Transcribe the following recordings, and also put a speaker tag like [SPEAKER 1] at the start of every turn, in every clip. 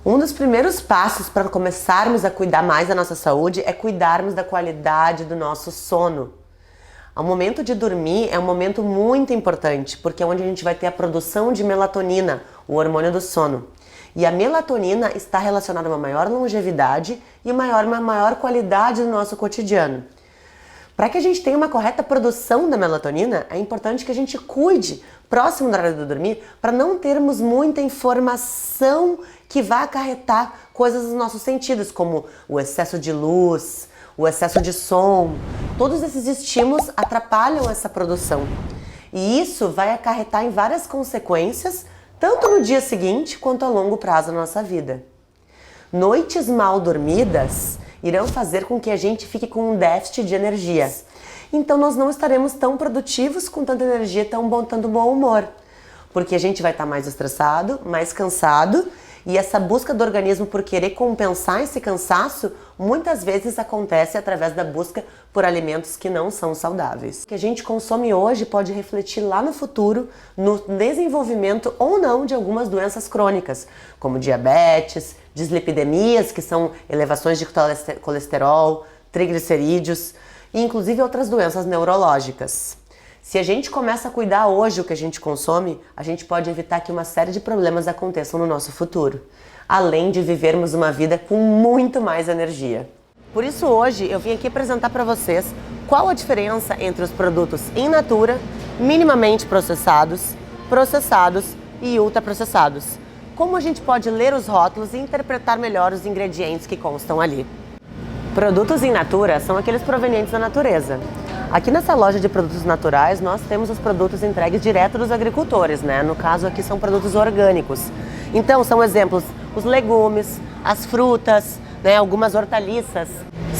[SPEAKER 1] Um dos primeiros passos para começarmos a cuidar mais da nossa saúde é cuidarmos da qualidade do nosso sono. O momento de dormir é um momento muito importante, porque é onde a gente vai ter a produção de melatonina, o hormônio do sono. E a melatonina está relacionada a uma maior longevidade e uma maior qualidade do nosso cotidiano. Para que a gente tenha uma correta produção da melatonina, é importante que a gente cuide próximo da hora de dormir para não termos muita informação que vá acarretar coisas nos nossos sentidos, como o excesso de luz, o excesso de som. Todos esses estímulos atrapalham essa produção. E isso vai acarretar em várias consequências, tanto no dia seguinte quanto a longo prazo da nossa vida. Noites mal dormidas irão fazer com que a gente fique com um déficit de energia. Então nós não estaremos tão produtivos, com tanta energia, tanto bom humor. Porque a gente vai estar mais estressado, mais cansado, e essa busca do organismo por querer compensar esse cansaço, muitas vezes acontece através da busca por alimentos que não são saudáveis. O que a gente consome hoje pode refletir lá no futuro, no desenvolvimento ou não de algumas doenças crônicas, como diabetes, dislipidemias, que são elevações de colesterol, triglicerídeos, e inclusive outras doenças neurológicas. Se a gente começa a cuidar hoje do que a gente consome, a gente pode evitar que uma série de problemas aconteçam no nosso futuro, além de vivermos uma vida com muito mais energia. Por isso hoje eu vim aqui apresentar para vocês qual a diferença entre os produtos in natura, minimamente processados, processados e ultraprocessados. Como a gente pode ler os rótulos e interpretar melhor os ingredientes que constam ali. Produtos in natura são aqueles provenientes da natureza. Aqui nessa loja de produtos naturais, nós temos os produtos entregues direto dos agricultores, né? No caso aqui são produtos orgânicos. Então são exemplos os legumes, as frutas, né? Algumas hortaliças.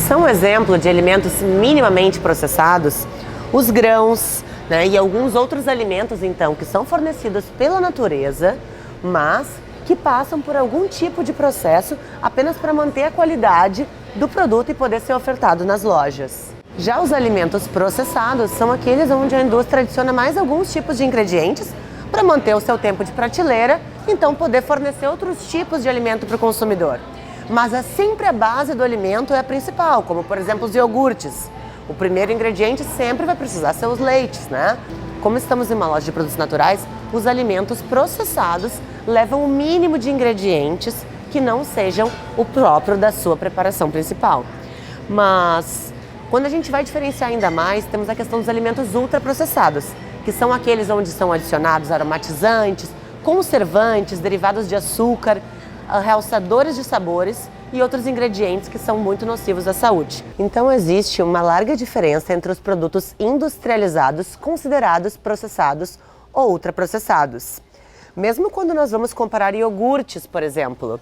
[SPEAKER 1] São exemplo de alimentos minimamente processados, os grãos, né? E alguns outros alimentos então que são fornecidos pela natureza, mas que passam por algum tipo de processo apenas para manter a qualidade do produto e poder ser ofertado nas lojas. Já os alimentos processados são aqueles onde a indústria adiciona mais alguns tipos de ingredientes para manter o seu tempo de prateleira, então poder fornecer outros tipos de alimento para o consumidor. Mas é sempre a base do alimento é a principal, como por exemplo os iogurtes. O primeiro ingrediente sempre vai precisar ser os leites, né? Como estamos em uma loja de produtos naturais, os alimentos processados levam o mínimo de ingredientes que não sejam o próprio da sua preparação principal. Mas quando a gente vai diferenciar ainda mais, temos a questão dos alimentos ultraprocessados, que são aqueles onde são adicionados aromatizantes, conservantes, derivados de açúcar, realçadores de sabores e outros ingredientes que são muito nocivos à saúde. Então existe uma larga diferença entre os produtos industrializados, considerados processados ou ultraprocessados. Mesmo quando nós vamos comparar iogurtes, por exemplo,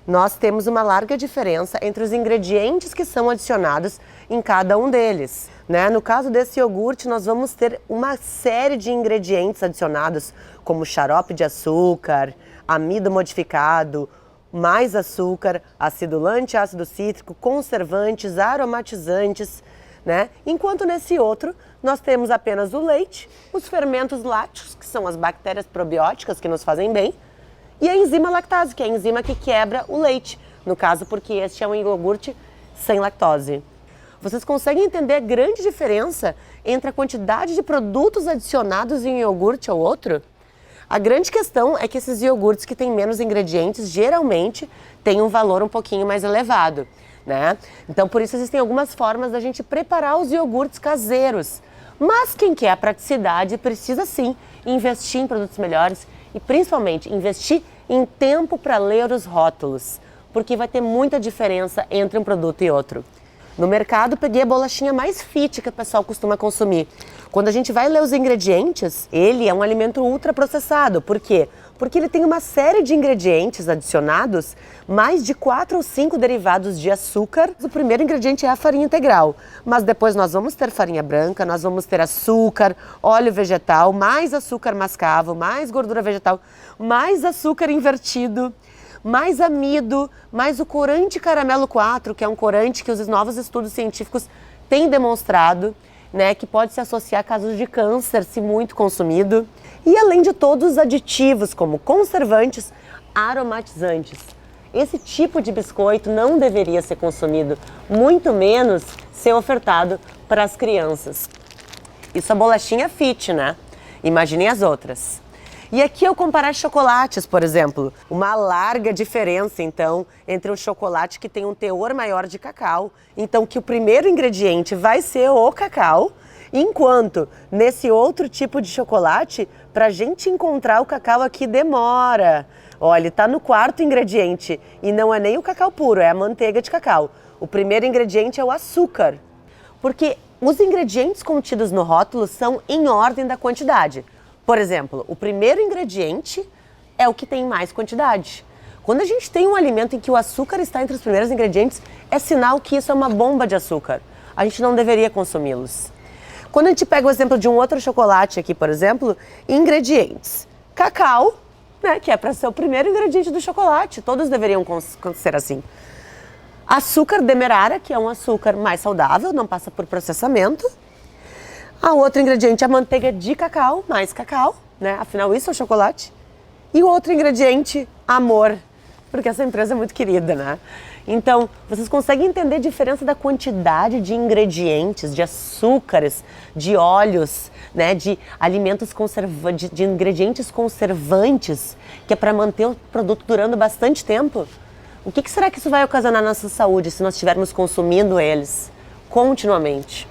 [SPEAKER 1] nós temos uma larga diferença entre os ingredientes que são adicionados em cada um deles, né? No caso desse iogurte, nós vamos ter uma série de ingredientes adicionados, como xarope de açúcar, amido modificado, mais açúcar, acidulante, ácido cítrico, conservantes, aromatizantes, né? Enquanto nesse outro nós temos apenas o leite, os fermentos lácteos, que são as bactérias probióticas que nos fazem bem, e a enzima lactase, que é a enzima que quebra o leite, no caso porque este é um iogurte sem lactose. Vocês conseguem entender a grande diferença entre a quantidade de produtos adicionados em um iogurte ou outro? A grande questão é que esses iogurtes que têm menos ingredientes geralmente têm um valor um pouquinho mais elevado, né? Então por isso existem algumas formas da gente preparar os iogurtes caseiros. Mas quem quer a praticidade precisa sim investir em produtos melhores e principalmente investir em tempo para ler os rótulos, porque vai ter muita diferença entre um produto e outro. No mercado peguei a bolachinha mais fit que o pessoal costuma consumir. Quando a gente vai ler os ingredientes, ele é um alimento ultraprocessado. Por quê? Porque ele tem uma série de ingredientes adicionados, mais de 4 ou 5 derivados de açúcar. O primeiro ingrediente é a farinha integral, mas depois nós vamos ter farinha branca, nós vamos ter açúcar, óleo vegetal, mais açúcar mascavo, mais gordura vegetal, mais açúcar invertido, mais amido, mais o corante caramelo 4, que é um corante que os novos estudos científicos têm demonstrado, né, que pode se associar a casos de câncer se muito consumido. E além de todos os aditivos, como conservantes, aromatizantes. Esse tipo de biscoito não deveria ser consumido, muito menos ser ofertado para as crianças. Isso é bolachinha fit, né? Imaginem as outras. E aqui eu comparar chocolates, por exemplo. Uma larga diferença, então, entre um chocolate que tem um teor maior de cacau. Então, que o primeiro ingrediente vai ser o cacau, enquanto nesse outro tipo de chocolate, para a gente encontrar o cacau aqui demora. Olha, ele está no quarto ingrediente e não é nem o cacau puro, é a manteiga de cacau. O primeiro ingrediente é o açúcar, porque os ingredientes contidos no rótulo são em ordem da quantidade. Por exemplo, o primeiro ingrediente é o que tem mais quantidade. Quando a gente tem um alimento em que o açúcar está entre os primeiros ingredientes, é sinal que isso é uma bomba de açúcar. A gente não deveria consumi-los. Quando a gente pega o exemplo de um outro chocolate aqui, por exemplo, ingredientes. Cacau, né, que é para ser o primeiro ingrediente do chocolate, todos deveriam ser assim. Açúcar demerara, que é um açúcar mais saudável, não passa por processamento. A outro ingrediente é a manteiga de cacau, mais cacau, né? Afinal, isso é o chocolate. E o outro ingrediente, amor, porque essa empresa é muito querida, né? Então, vocês conseguem entender a diferença da quantidade de ingredientes, de açúcares, de óleos, né? De alimentos conservantes, de ingredientes conservantes, que é para manter o produto durando bastante tempo? O que será que isso vai ocasionar na nossa saúde se nós estivermos consumindo eles continuamente?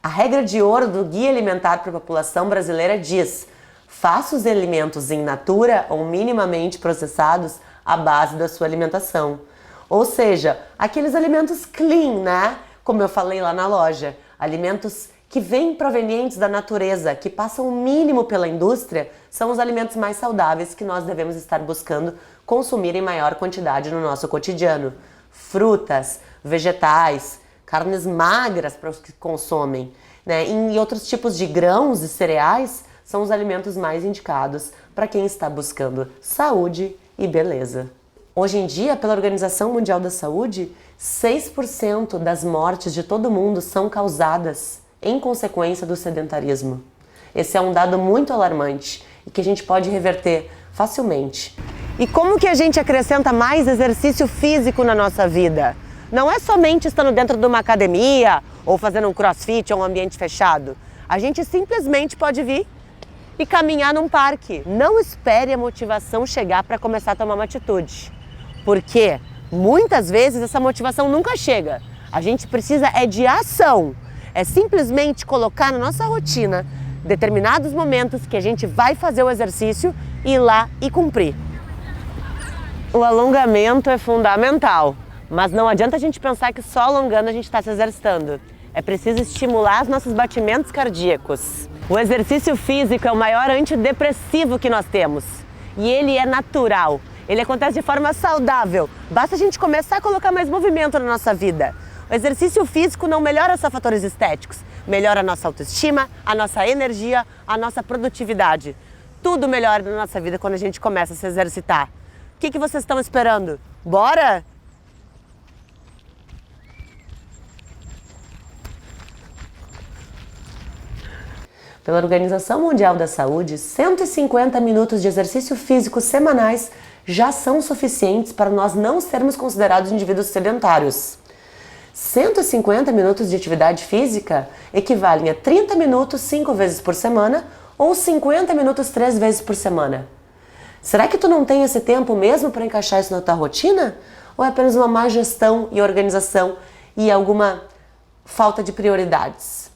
[SPEAKER 1] A regra de ouro do Guia Alimentar para a População Brasileira diz: faça os alimentos in natura ou minimamente processados à base da sua alimentação. Ou seja, aqueles alimentos clean, né? Como eu falei lá na loja, alimentos que vêm provenientes da natureza, que passam o mínimo pela indústria, são os alimentos mais saudáveis que nós devemos estar buscando consumir em maior quantidade no nosso cotidiano. Frutas, vegetais, carnes magras para os que consomem, né? E outros tipos de grãos e cereais são os alimentos mais indicados para quem está buscando saúde e beleza. Hoje em dia, pela Organização Mundial da Saúde, 6% das mortes de todo mundo são causadas em consequência do sedentarismo. Esse é um dado muito alarmante e que a gente pode reverter facilmente. E como que a gente acrescenta mais exercício físico na nossa vida? Não é somente estando dentro de uma academia ou fazendo um crossfit ou um ambiente fechado. A gente simplesmente pode vir e caminhar num parque. Não espere a motivação chegar para começar a tomar uma atitude. Porque muitas vezes essa motivação nunca chega. A gente precisa de ação. É simplesmente colocar na nossa rotina determinados momentos que a gente vai fazer o exercício, ir lá e cumprir. O alongamento é fundamental. Mas não adianta a gente pensar que só alongando a gente está se exercitando. É preciso estimular os nossos batimentos cardíacos. O exercício físico é o maior antidepressivo que nós temos. E ele é natural. Ele acontece de forma saudável. Basta a gente começar a colocar mais movimento na nossa vida. O exercício físico não melhora só fatores estéticos. Melhora a nossa autoestima, a nossa energia, a nossa produtividade. Tudo melhora na nossa vida quando a gente começa a se exercitar. O que vocês estão esperando? Bora? Pela Organização Mundial da Saúde, 150 minutos de exercício físico semanais já são suficientes para nós não sermos considerados indivíduos sedentários. 150 minutos de atividade física equivalem a 30 minutos 5 vezes por semana ou 50 minutos 3 vezes por semana. Será que tu não tem esse tempo mesmo para encaixar isso na tua rotina? Ou é apenas uma má gestão e organização e alguma falta de prioridades?